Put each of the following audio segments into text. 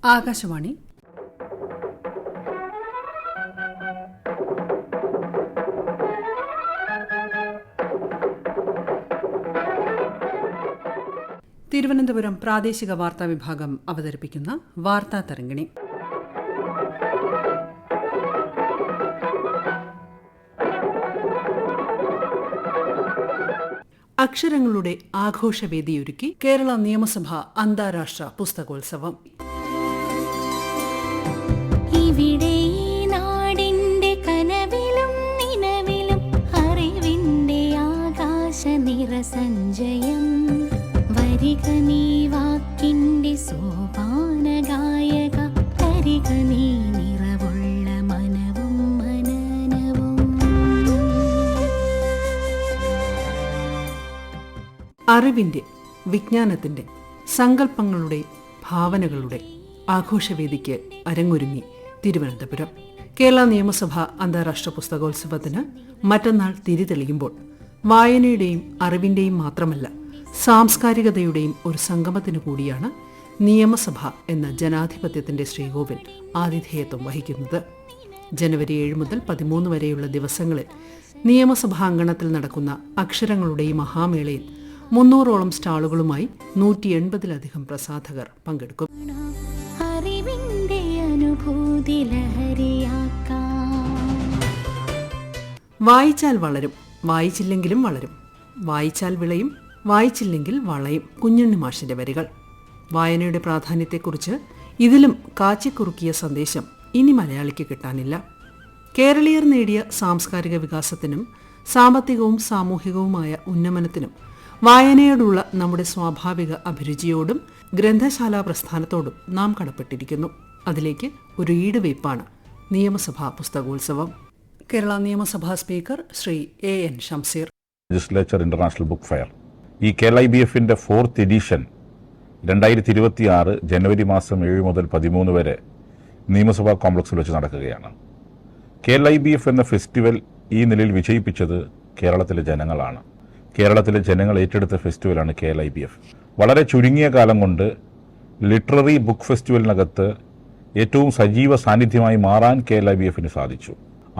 ആകാശവാണി. തിരുവനന്തപുരം പ്രാദേശിക വാർത്താ വിഭാഗം അവതരിപ്പിക്കുന്ന വാർത്താ തരംഗിണി. അക്ഷരങ്ങളുടെ ആഘോഷവേദിയൊരുക്കി കേരള നിയമസഭ അന്താരാഷ്ട്ര പുസ്തകോത്സവം. ഇവിടെ നാടിന്റെ കനവിലും നിലവിലും അറിവിന്റെ ആകാശ നിറസഞ്ചയം. വരിക നീ വാക്കിന്റെ സോപാന ഗായക, തരിക നീ നിറവുള്ള മനവും മനനവും. അറിവിന്റെ, വിജ്ഞാനത്തിന്റെ, സങ്കല്പങ്ങളുടെ, ഭാവനകളുടെ ആഘോഷവേദിക്ക് അരങ്ങൊരുങ്ങി തിരുവനന്തപുരം. കേരള നിയമസഭ അന്താരാഷ്ട്ര പുസ്തകോത്സവത്തിന് മറ്റന്നാൾ തിരിതെളിയുമ്പോൾ വായനയുടെയും അറിവിന്റെയും മാത്രമല്ല സാംസ്കാരികതയുടെയും ഒരു സംഗമത്തിനു കൂടിയാണ് നിയമസഭ എന്ന ജനാധിപത്യത്തിന്റെ ശ്രീകോവിൽ ആതിഥേയത്വം വഹിക്കുന്നത്. ജനുവരി 7 മുതൽ 13 വരെയുള്ള ദിവസങ്ങളിൽ നിയമസഭാങ്കണത്തിൽ നടക്കുന്ന അക്ഷരങ്ങളുടെ ഈ മഹാമേളയിൽ 300ഓളം സ്റ്റാളുകളുമായി 180-ലധികം പ്രസാധകർ പങ്കെടുക്കും. അറിവിന്റെ അനുഭൂതി ലഹരിയാക്കാം. വായിച്ചാൽ വളരും, വായിച്ചില്ലെങ്കിലും വളരും. വായിച്ചാൽ വിളയും, വായിച്ചില്ലെങ്കിൽ വളയും. കുഞ്ഞുണ്ണി മാഷിന്റെ വരികൾ. വായനയുടെ പ്രാധാന്യത്തെക്കുറിച്ച് ഇതിലും കാച്ചിക്കുറുക്കിയ സന്ദേശം ഇനി മലയാളിക്ക് കിട്ടാനില്ല. കേരളീയർ നേടിയ സാംസ്കാരിക വികാസത്തിനും സാമ്പത്തികവും സാമൂഹികവുമായ ഉന്നമനത്തിനും വായനയോടുള്ള നമ്മുടെ സ്വാഭാവിക അഭിരുചിയോടും ഗ്രന്ഥശാലാ പ്രസ്ഥാനത്തോടും നാം കടപ്പെട്ടിരിക്കുന്നു. അതിലേക്ക് ഒരു ഈടുവയ്പ്പാണ് നിയമസഭാ പുസ്തകോത്സവം. കേരള നിയമസഭാ speaker Shri N Shamseer. Legislature international book fair, ഈ KLIBFന്റെ 4th എഡിഷൻ 2026 ജനുവരി മാസം 7 മുതൽ 13 വരെ നിയമസഭാ കോംപ്ലക്സിൽ വെച്ച് നടക്കുകയാണ്. KLIBF എന്ന ഫെസ്റ്റിവൽ ഈ നിലയിൽ വിജയിപ്പിച്ചത് കേരളത്തിലെ ജനങ്ങളാണ്. കേരളത്തിലെ ജനങ്ങൾ ഏറ്റെടുത്ത ഫെസ്റ്റിവലാണ് KLIBF. വളരെ ചുരുങ്ങിയ കാലം കൊണ്ട് ലിറ്റററി ബുക്ക് ഫെസ്റ്റിവലിനകത്ത് ഏറ്റവും സജീവ സാന്നിധ്യമായി മാറാൻ KLIBFന് സാധിച്ചു.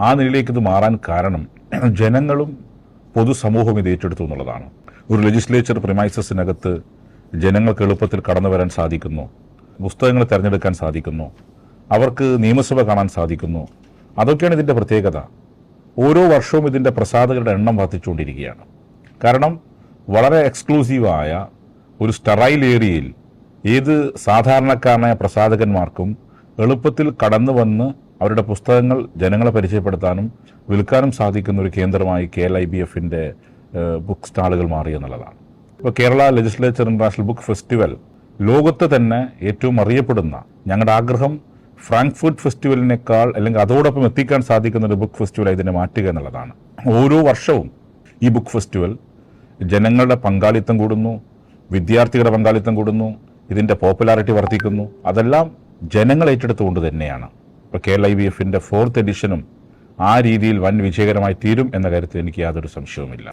ആ നിലയിലേക്ക് ഇത് മാറാൻ കാരണം ജനങ്ങളും പൊതുസമൂഹവും ഇത് ഏറ്റെടുത്തു എന്നുള്ളതാണ്. ഒരു ലെജിസ്ലേച്ചർ പ്രിമൈസസിനകത്ത് ജനങ്ങൾക്ക് എളുപ്പത്തിൽ കടന്നു വരാൻ സാധിക്കുന്നു, പുസ്തകങ്ങൾ തിരഞ്ഞെടുക്കാൻ സാധിക്കുന്നു, അവർക്ക് നിയമസഭ കാണാൻ സാധിക്കുന്നു. അതൊക്കെയാണ് ഇതിൻ്റെ പ്രത്യേകത. ഓരോ വർഷവും ഇതിൻ്റെ പ്രസാധകരുടെ എണ്ണം വർദ്ധിച്ചുകൊണ്ടിരിക്കുകയാണ്. കാരണം വളരെ എക്സ്ക്ലൂസീവായ ഒരു സ്റ്റെറൈൽ ഏരിയയിൽ ഏത് സാധാരണക്കാരനായ പ്രസാധകന്മാർക്കും എളുപ്പത്തിൽ കടന്നു വന്ന് അവരുടെ പുസ്തകങ്ങൾ ജനങ്ങളെ പരിചയപ്പെടുത്താനും വിൽക്കാനും സാധിക്കുന്ന ഒരു കേന്ദ്രമായി KLIBFന്റെ ബുക്ക് സ്റ്റാളുകൾ മാറി എന്നുള്ളതാണ്. ഇപ്പോൾ Kerala legislature international book festival ലോകത്ത് തന്നെ ഏറ്റവും അറിയപ്പെടുന്ന, ഞങ്ങളുടെ ആഗ്രഹം ഫ്രാങ്ക്ഫർട്ട് ഫെസ്റ്റിവലിനേക്കാൾ അല്ലെങ്കിൽ അതോടൊപ്പം എത്തിക്കാൻ സാധിക്കുന്ന ഒരു ബുക്ക് ഫെസ്റ്റിവലായി ഇതിനെ മാറ്റുക എന്നുള്ളതാണ്. ഓരോ വർഷവും ഈ ബുക്ക് ഫെസ്റ്റിവൽ ജനങ്ങളുടെ പങ്കാളിത്തം കൂടുന്നു, വിദ്യാർത്ഥികളുടെ പങ്കാളിത്തം കൂടുന്നു, ഇതിൻ്റെ പോപ്പുലാരിറ്റി വർദ്ധിക്കുന്നു. അതെല്ലാം ജനങ്ങൾ ഏറ്റെടുത്തുകൊണ്ട് തന്നെയാണ്. ഇപ്പോൾ KLIBFന്റെ 4th എഡിഷനും ആ രീതിയിൽ വൻ വിജയകരമായി തീരും എന്ന കാര്യത്തിൽ എനിക്ക് യാതൊരു സംശയവുമില്ല.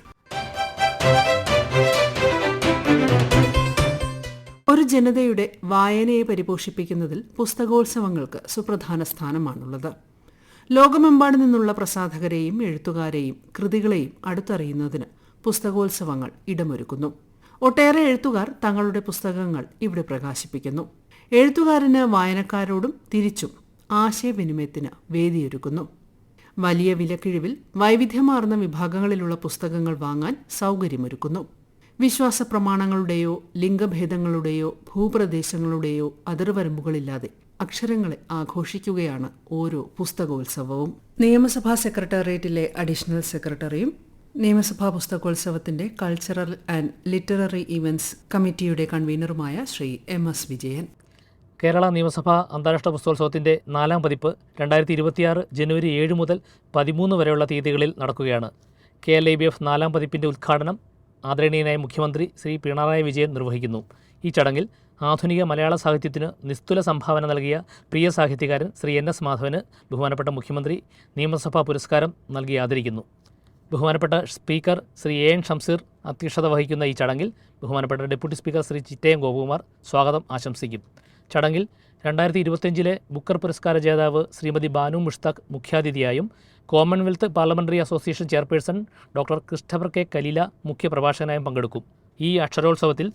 ഒരു ജനതയുടെ വായനയെ പരിപോഷിപ്പിക്കുന്നതിൽ പുസ്തകോത്സവങ്ങൾക്ക് സുപ്രധാന സ്ഥാനമാണുള്ളത്. ലോകമെമ്പാടു നിന്നുള്ള പ്രസാധകരെയും എഴുത്തുകാരെയും കൃതികളെയും അടുത്തറിയുന്നതിന് പുസ്തകോത്സവങ്ങൾ ഇടമൊരുക്കുന്നു. ഒട്ടേറെ എഴുത്തുകാർ തങ്ങളുടെ പുസ്തകങ്ങൾ ഇവിടെ പ്രകാശിപ്പിക്കുന്നു. എഴുത്തുകാരന് വായനക്കാരോടും തിരിച്ചും ആശയവിനിമയത്തിന് വേദിയൊരുക്കുന്നു. വലിയ വിലക്കിഴിവിൽ വൈവിധ്യമാർന്ന വിഭാഗങ്ങളിലുള്ള പുസ്തകങ്ങൾ വാങ്ങാൻ സൗകര്യമൊരുക്കുന്നു. വിശ്വാസ പ്രമാണങ്ങളുടെയോ ലിംഗഭേദങ്ങളുടെയോ ഭൂപ്രദേശങ്ങളുടെയോ അതിർവരമ്പുകളില്ലാതെ അക്ഷരങ്ങളെ ആഘോഷിക്കുകയാണ് ഓരോ പുസ്തകോത്സവവും. നിയമസഭാ സെക്രട്ടേറിയറ്റിലെ അഡീഷണൽ സെക്രട്ടറിയും നിയമസഭാ പുസ്തകോത്സവത്തിന്റെ കൾച്ചറൽ ആൻഡ് ലിറ്റററി ഇവന്റ്സ് കമ്മിറ്റിയുടെ കൺവീനറുമായ ശ്രീ MS വിജയൻ. കേരള നിയമസഭാ അന്താരാഷ്ട്ര പുസ്തകോത്സവത്തിൻ്റെ 4ാം പതിപ്പ് 2026 ജനുവരി 7 മുതൽ 13 വരെയുള്ള തീയതികളിൽ നടക്കുകയാണ്. KLIBF 4ാം പതിപ്പിൻ്റെ ഉദ്ഘാടനം ആദരണീയനായ മുഖ്യമന്ത്രി ശ്രീ പിണറായി വിജയൻ നിർവഹിക്കുന്നു. ഈ ചടങ്ങിൽ ആധുനിക മലയാള സാഹിത്യത്തിന് നിസ്തുല സംഭാവന നൽകിയ പ്രിയ സാഹിത്യകാരൻ ശ്രീ NS മാധവന് ബഹുമാനപ്പെട്ട മുഖ്യമന്ത്രി നിയമസഭാ പുരസ്കാരം നൽകി ആദരിക്കുന്നു. ബഹുമാനപ്പെട്ട സ്പീക്കർ ശ്രീ എൻ ഷംസീർ അധ്യക്ഷത വഹിക്കുന്ന ഈ ചടങ്ങിൽ ബഹുമാനപ്പെട്ട ഡെപ്യൂട്ടി സ്പീക്കർ ശ്രീ ചിറ്റയം ഗോപകുമാർ സ്വാഗതം ആശംസിക്കും. ചടങ്ങിൽ 2025 ബുക്കർ പുരസ്കാര ജേതാവ് ശ്രീമതി ബാനു മുഷ്താഖ് മുഖ്യാതിഥിയായും Commonwealth Parliamentary Association chairperson doctor Christopher K Kalila മുഖ്യപ്രഭാഷകനായും പങ്കെടുക്കും. ഈ അക്ഷരോത്സവത്തിൽ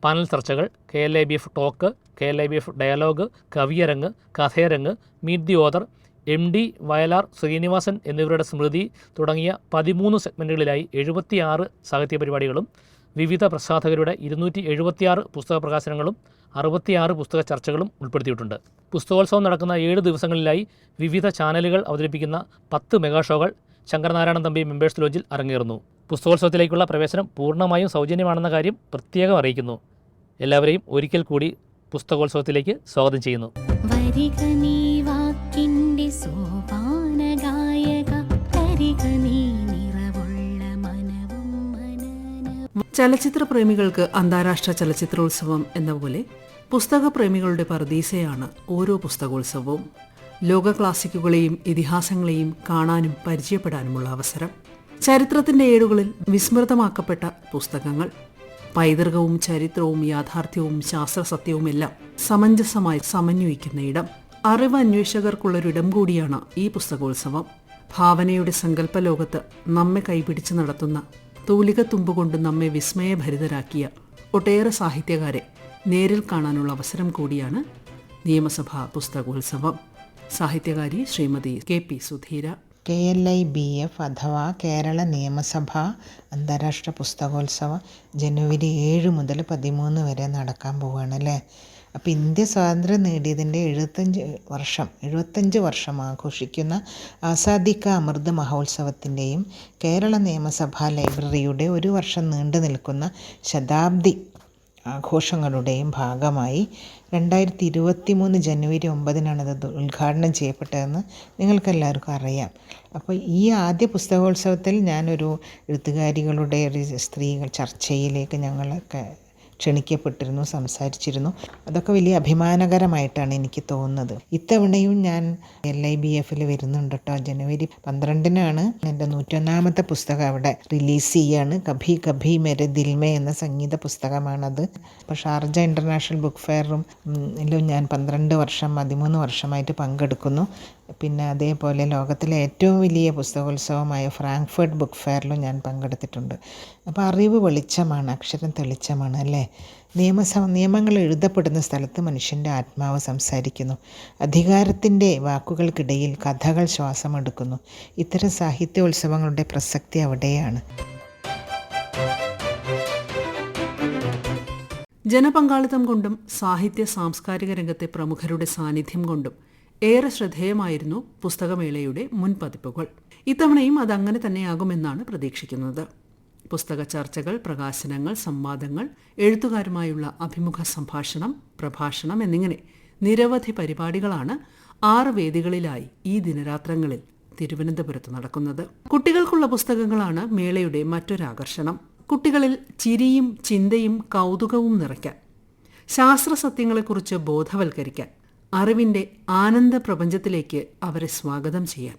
പാനൽ ചർച്ചകൾ, KLIBF ടോക്ക്, KLIBF ഡയലോഗ്, കവിയരങ്ങ്, കഥയരങ്ങ്, meet the author, MD Vayalar Srinivasan എന്നിവരുടെ സ്മൃതി തുടങ്ങിയ 13 സെഗ്മെൻറ്റുകളിലായി 76 സാഹിത്യ പരിപാടികളും വിവിധ പ്രസാധകരുടെ 276 പുസ്തക പ്രകാശനങ്ങളും 66 പുസ്തക ചർച്ചകളും ഉൾപ്പെടുത്തിയിട്ടുണ്ട്. പുസ്തകോത്സവം നടക്കുന്ന 7 ദിവസങ്ങളിലായി വിവിധ ചാനലുകൾ അവതരിപ്പിക്കുന്ന 10 മെഗാ ഷോകൾ ശങ്കരനാരായണൻ തമ്പി മെമ്പേഴ്സ് ലോഞ്ചിൽ അരങ്ങേറുന്നു. പുസ്തകോത്സവത്തിലേക്കുള്ള പ്രവേശനം പൂർണ്ണമായും സൗജന്യമാണെന്ന കാര്യം പ്രത്യേകം അറിയിക്കുന്നു. എല്ലാവരെയും ഒരിക്കൽ കൂടി പുസ്തകോത്സവത്തിലേക്ക് സ്വാഗതം ചെയ്യുന്നു. വരിക നീ വാക്കിൻ്റെ സോപാനഗായക, വരിക നീ നിറവുള്ള മനവും മനനവും. ചലച്ചിത്ര പ്രേമികൾക്ക് അന്താരാഷ്ട്ര ചലച്ചിത്രോത്സവം എന്ന പോലെ പുസ്തക പ്രേമികളുടെ പറുദീസയാണ് ഓരോ പുസ്തകോത്സവവും. ലോക ക്ലാസിക്കുകളെയും ഇതിഹാസങ്ങളെയും കാണാനും പരിചയപ്പെടാനുമുള്ള അവസരം. ചരിത്രത്തിന്റെ ഏടുകളിൽ വിസ്മൃതമാക്കപ്പെട്ട പുസ്തകങ്ങൾ. പൈതൃകവും ചരിത്രവും യാഥാർത്ഥ്യവും ശാസ്ത്രസത്യവുമെല്ലാം സമഞ്ജസമായി സമന്വയിക്കുന്ന ഇടം. അറിവ് അന്വേഷകർക്കുള്ളൊരിടം കൂടിയാണ് ഈ പുസ്തകോത്സവം. ഭാവനയുടെ സങ്കല്പലോകത്ത് നമ്മെ കൈപിടിച്ച് നടത്തുന്ന, തൂലികത്തുമ്പുകൊണ്ട് നമ്മെ വിസ്മയഭരിതരാക്കിയ ഒട്ടേറെ സാഹിത്യകാരെ നേരിൽ കാണാനുള്ള അവസരം കൂടിയാണ് നിയമസഭാ പുസ്തകോത്സവം. സാഹിത്യകാരി ശ്രീമതി KP സുധീര. KLIBF അഥവാ കേരള നിയമസഭാ അന്താരാഷ്ട്ര പുസ്തകോത്സവം ജനുവരി 7 മുതൽ 13 വരെ നടക്കാൻ പോവുകയാണ് അല്ലേ. അപ്പോൾ ഇന്ത്യ സ്വാതന്ത്ര്യം നേടിയതിൻ്റെ 75 വർഷം ആഘോഷിക്കുന്ന ആസാദി കാ അമൃത് മഹോത്സവത്തിൻ്റെയും കേരള നിയമസഭാ ലൈബ്രറിയുടെ 1 വർഷം നീണ്ടു നിൽക്കുന്ന ശതാബ്ദി ആഘോഷങ്ങളുടെയും ഭാഗമായി 2023 ജനുവരി 9 അത് ഉദ്ഘാടനം ചെയ്യപ്പെട്ടതെന്ന് നിങ്ങൾക്കെല്ലാവർക്കും അറിയാം. അപ്പോൾ ഈ ആദ്യ പുസ്തകോത്സവത്തിൽ ഞാനൊരു എഴുത്തുകാരികളുടെ ഒരു സ്ത്രീകൾ ചർച്ചയിലേക്ക് ഞങ്ങളൊക്കെ ക്ഷണിക്കപ്പെട്ടിരുന്നു, സംസാരിച്ചിരുന്നു. അതൊക്കെ വലിയ അഭിമാനകരമായിട്ടാണ് എനിക്ക് തോന്നുന്നത്. ഇത്തവണയും ഞാൻ LIBFൽ വരുന്നുണ്ട് കേട്ടോ. ജനുവരി 12 എൻ്റെ 101ാമത്തെ പുസ്തകം അവിടെ റിലീസ് ചെയ്യാണ്. കഭി കഭി മേരെ ദിൽ മേ എന്ന സംഗീത പുസ്തകമാണത്. അപ്പോൾ ഷാർജ ഇൻ്റർനാഷണൽ ബുക്ക് ഫെയറിലും ഞാൻ 13 വർഷമായിട്ട് പങ്കെടുക്കുന്നു. പിന്നെ അതേപോലെ ലോകത്തിലെ ഏറ്റവും വലിയ പുസ്തകോത്സവമായ ഫ്രാങ്ക്ഫർട്ട് ബുക്ക് ഫെയറിലും ഞാൻ പങ്കെടുത്തിട്ടുണ്ട്. അപ്പോൾ അറിവ് വെളിച്ചമാണ്, അക്ഷരം തെളിച്ചമാണ് അല്ലേ. നിയമങ്ങൾ എഴുതപ്പെടുന്ന സ്ഥലത്ത് മനുഷ്യൻ്റെ ആത്മാവ് സംസാരിക്കുന്നു. അധികാരത്തിൻ്റെ വാക്കുകൾക്കിടയിൽ കഥകൾ ശ്വാസമെടുക്കുന്നു. ഇത്തരം സാഹിത്യോത്സവങ്ങളുടെ പ്രസക്തി അവിടെയാണ്. ജനപങ്കാളിത്തം കൊണ്ടും സാഹിത്യ സാംസ്കാരിക രംഗത്തെ പ്രമുഖരുടെ സാന്നിധ്യം കൊണ്ടും ഏറെ ശ്രദ്ധേയമായിരുന്നു പുസ്തകമേളയുടെ മുൻപതിപ്പുകൾ. ഇത്തവണയും അതങ്ങനെ തന്നെയാകുമെന്നാണ് പ്രതീക്ഷിക്കുന്നത്. പുസ്തക ചർച്ചകൾ, പ്രകാശനങ്ങൾ, സംവാദങ്ങൾ, എഴുത്തുകാരുമായുള്ള അഭിമുഖ സംഭാഷണം, പ്രഭാഷണം എന്നിങ്ങനെ നിരവധി പരിപാടികളാണ് 6 വേദികളിലായി ഈ ദിനരാത്രങ്ങളിൽ തിരുവനന്തപുരത്ത് നടക്കുന്നത്. കുട്ടികൾക്കുള്ള പുസ്തകങ്ങളാണ് മേളയുടെ മറ്റൊരാകർഷണം. കുട്ടികളിൽ ചിരിയും ചിന്തയും കൗതുകവും നിറയ്ക്കാൻ, ശാസ്ത്രസത്യങ്ങളെക്കുറിച്ച് ബോധവൽക്കരിക്കാൻ, അറിവിൻ്റെ ആനന്ദ പ്രപഞ്ചത്തിലേക്ക് അവരെ സ്വാഗതം ചെയ്യാൻ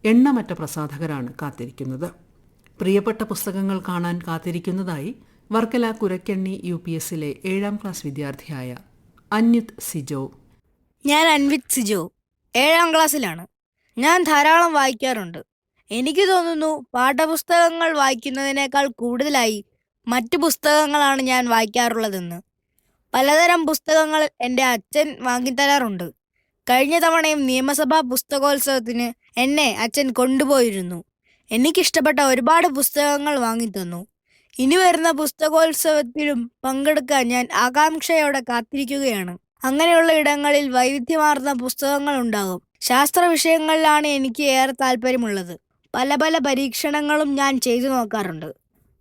എണ്ണമറ്റ പ്രസാധകരാണ് കാത്തിരിക്കുന്നത്. പ്രിയപ്പെട്ട പുസ്തകങ്ങൾ കാണാൻ കാത്തിരിക്കുന്നതായി വർക്കല കുരക്കണ്ണി UPSലെ 7ാം ക്ലാസ് വിദ്യാർത്ഥിയായ അന്വിത് സിജോ. ഞാൻ അൻവിത് സിജോ, 7ാം ക്ലാസ്സിലാണ്. ഞാൻ ധാരാളം വായിക്കാറുണ്ട്. എനിക്ക് തോന്നുന്നു പാഠപുസ്തകങ്ങൾ വായിക്കുന്നതിനേക്കാൾ കൂടുതലായി മറ്റു പുസ്തകങ്ങളാണ് ഞാൻ വായിക്കാറുള്ളതെന്ന്. പലതരം പുസ്തകങ്ങൾ എൻ്റെ അച്ഛൻ വാങ്ങിത്തരാറുണ്ട്. കഴിഞ്ഞ തവണയും നിയമസഭാ പുസ്തകോത്സവത്തിന് എന്നെ അച്ഛൻ കൊണ്ടുപോയിരുന്നു. എനിക്കിഷ്ടപ്പെട്ട ഒരുപാട് പുസ്തകങ്ങൾ വാങ്ങിത്തന്നു. ഇനി വരുന്ന പുസ്തകോത്സവത്തിലും പങ്കെടുക്കാൻ ഞാൻ ആകാംക്ഷയോടെ കാത്തിരിക്കുകയാണ്. അങ്ങനെയുള്ള ഇടങ്ങളിൽ വൈവിധ്യമാർന്ന പുസ്തകങ്ങൾ ഉണ്ടാകും. ശാസ്ത്ര വിഷയങ്ങളിലാണ് എനിക്ക് ഏറെ താല്പര്യമുള്ളത്. പല പരീക്ഷണങ്ങളും ഞാൻ ചെയ്തു നോക്കാറുണ്ട്.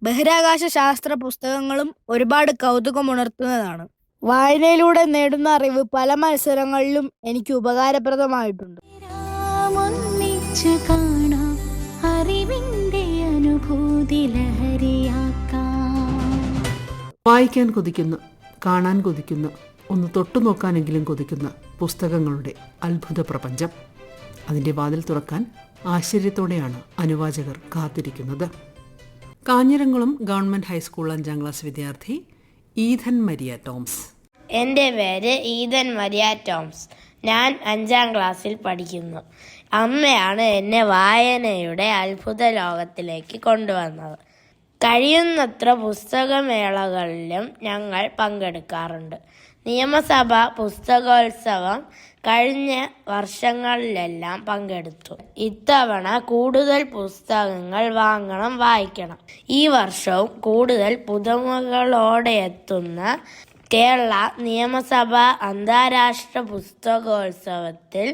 ബഹിരാകാശ ശാസ്ത്ര പുസ്തകങ്ങളും ഒരുപാട് കൗതുകമുണർത്തുന്നതാണ്. വായനയിലൂടെ നേടുന്ന അറിവ് പല മത്സരങ്ങളിലും എനിക്ക് ഉപകാരപ്രദമായിട്ടുണ്ട്. ഒന്നിച്ചു കാണാം, അറിവിൻ്റെ അനുഭൂതി ലഹരിയാക്കാം. വായിക്കാൻ കൊതിക്കുന്ന, കാണാൻ കൊതിക്കുന്ന, ഒന്ന് തൊട്ടുനോക്കാനെങ്കിലും കൊതിക്കുന്ന പുസ്തകങ്ങളുടെ അത്ഭുത പ്രപഞ്ചം. അതിൻ്റെ വാതിൽ തുറക്കാൻ ആശ്ചര്യത്തോടെയാണ് അനുവാചകർ കാത്തിരിക്കുന്നത്. കാഞ്ഞിരംകുളം ഗവൺമെൻറ് ഹൈസ്കൂൾ 5ാം ക്ലാസ് വിദ്യാർത്ഥി ഈഥൻ മരിയ ടോംസ്. എൻ്റെ പേര് ഈദൻ മരിയ ടോംസ്. ഞാൻ 5ാം ക്ലാസ്സിൽ പഠിക്കുന്നു. അമ്മയാണ് എന്നെ വായനയുടെ അത്ഭുത ലോകത്തിലേക്ക് കൊണ്ടുവന്നത്. കഴിയുന്നത്ര പുസ്തകമേളകളിലും ഞങ്ങൾ പങ്കെടുക്കാറുണ്ട്. നിയമസഭാ പുസ്തകോത്സവം കഴിഞ്ഞ വർഷങ്ങളിലെല്ലാം പങ്കെടുത്തു. ഇത്തവണ കൂടുതൽ പുസ്തകങ്ങൾ വായിക്കണം. ഈ വർഷവും കൂടുതൽ പുതുമകളോടെ എത്തുന്ന കേരള നിയമസഭാ അന്താരാഷ്ട്ര പുസ്തകോത്സവത്തിൽ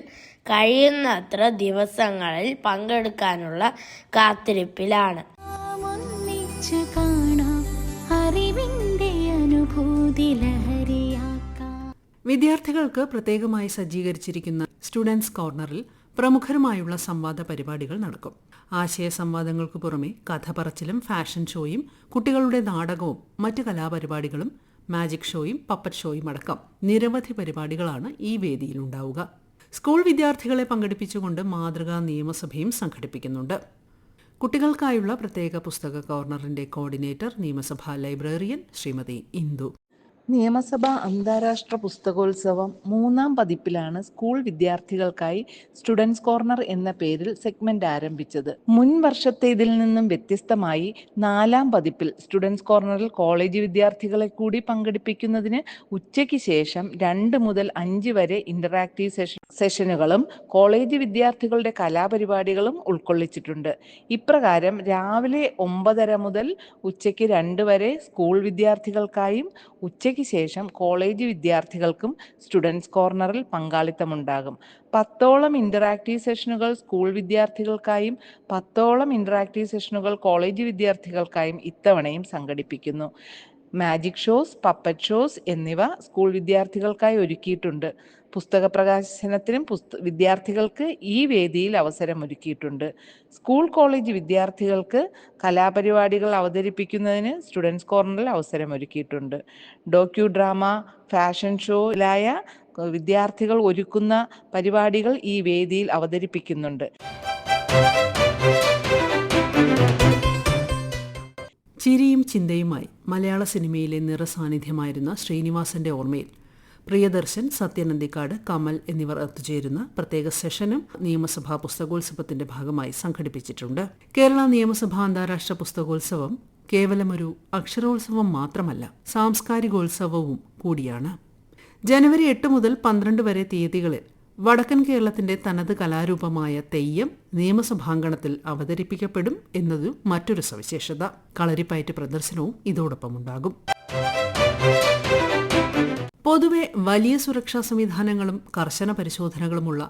കഴിയുന്നത്ര ദിവസങ്ങളിൽ പങ്കെടുക്കാനുള്ള കാത്തിരിപ്പിലാണ്. ഒന്നിച്ചു കാണാം അറിവിന്റെ അനുഭൂതി ലഹരിയാക്കാം. വിദ്യാർത്ഥികൾക്ക് പ്രത്യേകമായി സജ്ജീകരിച്ചിരിക്കുന്ന സ്റ്റുഡൻസ് കോർണറിൽ പ്രമുഖരുമായുള്ള സംവാദ പരിപാടികൾ നടക്കും. ആശയ സംവാദങ്ങൾക്ക് പുറമെ കഥ പറച്ചിലും ഫാഷൻ ഷോയും കുട്ടികളുടെ നാടകവും മറ്റ് കലാപരിപാടികളും മാജിക് ഷോയും പപ്പറ്റ് ഷോയും അടക്കം നിരവധി പരിപാടികളാണ് ഈ വേദിയിലുണ്ടാവുക. സ്കൂൾ വിദ്യാർത്ഥികളെ പങ്കെടുപ്പിച്ചുകൊണ്ട് മാതൃകാ നിയമസഭയും സംഘടിപ്പിക്കുന്നുണ്ട്. കുട്ടികൾക്കായുള്ള പ്രത്യേക പുസ്തക കോർണറിന്റെ കോർഡിനേറ്റർ നിയമസഭാ ലൈബ്രറിയൻ ശ്രീമതി ഇന്ദു. നിയമസഭാ അന്താരാഷ്ട്ര പുസ്തകോത്സവം 3ാം പതിപ്പിലാണ് സ്കൂൾ വിദ്യാർത്ഥികൾക്കായി സ്റ്റുഡൻസ് കോർണർ എന്ന പേരിൽ സെഗ്മെന്റ് ആരംഭിച്ചത്. മുൻ വർഷത്തേതിൽ നിന്നും വ്യത്യസ്തമായി 4ാം പതിപ്പിൽ സ്റ്റുഡൻസ് കോർണറിൽ കോളേജ് വിദ്യാർത്ഥികളെ കൂടി പങ്കെടുപ്പിക്കുന്നതിന് ഉച്ചയ്ക്ക് ശേഷം 2 മുതൽ 5 വരെ ഇന്ററാക്റ്റീവ് സെഷനുകളും കോളേജ് വിദ്യാർത്ഥികളുടെ കലാപരിപാടികളും ഉൾക്കൊള്ളിച്ചിട്ടുണ്ട്. ഇപ്രകാരം രാവിലെ 9:30 മുതൽ ഉച്ചയ്ക്ക് 2 വരെ സ്കൂൾ വിദ്യാർത്ഥികൾക്കായും ഉച്ചയ്ക്ക് ശേഷം കോളേജ് വിദ്യാർത്ഥികൾക്കും സ്റ്റുഡൻസ് കോർണറിൽ പങ്കാളിത്തമുണ്ടാകും. 10ഓളം ഇന്ററാക്റ്റീവ് സെഷനുകൾ സ്കൂൾ വിദ്യാർത്ഥികൾക്കായും 10ഓളം ഇന്ററാക്റ്റീവ് സെഷനുകൾ കോളേജ് വിദ്യാർത്ഥികൾക്കായും ഇത്തവണയും സംഘടിപ്പിക്കുന്നു. മാജിക് ഷോസ്, പപ്പറ്റ് ഷോസ് എന്നിവ സ്കൂൾ വിദ്യാർത്ഥികൾക്കായി ഒരുക്കിയിട്ടുണ്ട്. പുസ്തക പ്രകാശനത്തിനും വിദ്യാർത്ഥികൾക്ക് ഈ വേദിയിൽ അവസരമൊരുക്കിയിട്ടുണ്ട്. സ്കൂൾ കോളേജ് വിദ്യാർത്ഥികൾക്ക് കലാപരിപാടികൾ അവതരിപ്പിക്കുന്നതിന് സ്റ്റുഡൻസ് കോർണറിൽ അവസരമൊരുക്കിയിട്ടുണ്ട്. ഡോക്യു ഡ്രാമ, ഫാഷൻ ഷോയിലായ വിദ്യാർത്ഥികൾ ഒരുക്കുന്ന പരിപാടികൾ ഈ വേദിയിൽ അവതരിപ്പിക്കുന്നുണ്ട്. ചിരിയും ചിന്തയുമായി മലയാള സിനിമയിലെ നിറസാന്നിധ്യമായിരുന്ന ശ്രീനിവാസന്റെ ഓർമ്മയിൽ പ്രിയദർശൻ, സത്യനന്ദിക്കാട്, കമൽ എന്നിവർ ഒത്തുചേരുന്ന പ്രത്യേക സെഷനും നിയമസഭാ പുസ്തകോത്സവത്തിന്റെ ഭാഗമായി സംഘടിപ്പിച്ചിട്ടുണ്ട്. കേരള നിയമസഭാ അന്താരാഷ്ട്ര പുസ്തകോത്സവം കേവലമൊരു അക്ഷരോത്സവം മാത്രമല്ല, സാംസ്കാരികോത്സവവും കൂടിയാണ്. ജനുവരി 8 മുതൽ 12 വരെ തീയതികളിൽ വടക്കൻ കേരളത്തിന്റെ തനത് കലാരൂപമായ തെയ്യം നിയമസഭാങ്കണത്തിൽ അവതരിപ്പിക്കപ്പെടും എന്നതു മറ്റൊരു സവിശേഷത. കളരിപ്പയറ്റ് പ്രദർശനവും ഇതോടൊപ്പമുണ്ടാകും. പൊതുവെ വലിയ സുരക്ഷാ സംവിധാനങ്ങളും കർശന പരിശോധനകളുമുള്ള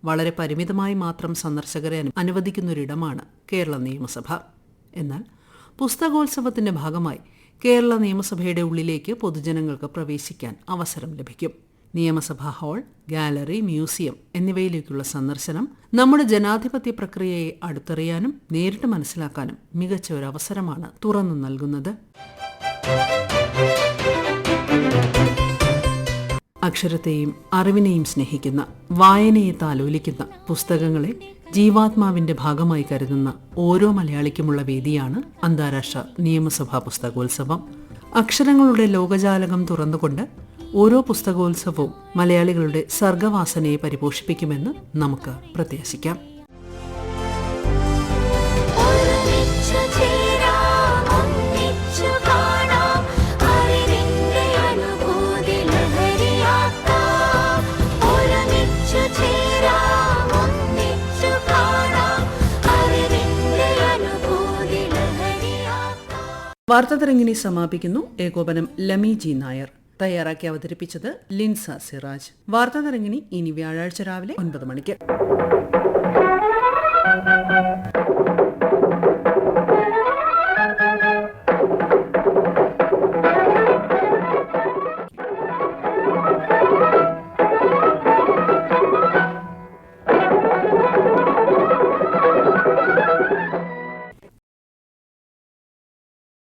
വളരെ പരിമിതമായി മാത്രം സന്ദർശകരെ അനുവദിക്കുന്നൊരിടമാണ് കേരള നിയമസഭ. എന്നാൽ പുസ്തകോത്സവത്തിന്റെ ഭാഗമായി കേരള നിയമസഭയുടെ ഉള്ളിലേക്ക് പൊതുജനങ്ങൾക്ക് പ്രവേശിക്കാൻ അവസരം ലഭിക്കും. നിയമസഭാ ഹാൾ, ഗാലറി, മ്യൂസിയം എന്നിവയിലേക്കുള്ള സന്ദർശനം നമ്മുടെ ജനാധിപത്യ പ്രക്രിയയെ അടുത്തറിയാനും നേരിട്ട് മനസ്സിലാക്കാനും മികച്ച ഒരു അവസരമാണ് തുറന്നു നൽകുന്നത്. അക്ഷരത്തെയും അറിവിനെയും സ്നേഹിക്കുന്ന, വായനയെ താലോലിക്കുന്ന, പുസ്തകങ്ങളെ ജീവാത്മാവിന്റെ ഭാഗമായി കരുതുന്ന ഓരോ മലയാളിക്കുമുള്ള വേദിയാണ് അന്താരാഷ്ട്ര നിയമസഭാ പുസ്തകോത്സവം. അക്ഷരങ്ങളുടെ ലോകജാലകം തുറന്നുകൊണ്ട് ഓരോ പുസ്തകോത്സവവും മലയാളികളുടെ സർഗവാസനയെ പരിപോഷിപ്പിക്കുമെന്ന് നമുക്ക് പ്രത്യാശിക്കാം. വാർത്താതരംഗിണി സമാപിക്കുന്നു. ഏകോപനം ലമി ജി നായർ. തയ്യാറാക്കി അവതരിപ്പിച്ചത് ലിൻസ സിറാജ്. വാർത്താതരംഗിണി ഇനി വ്യാഴാഴ്ച രാവിലെ 9 മണിക്ക്.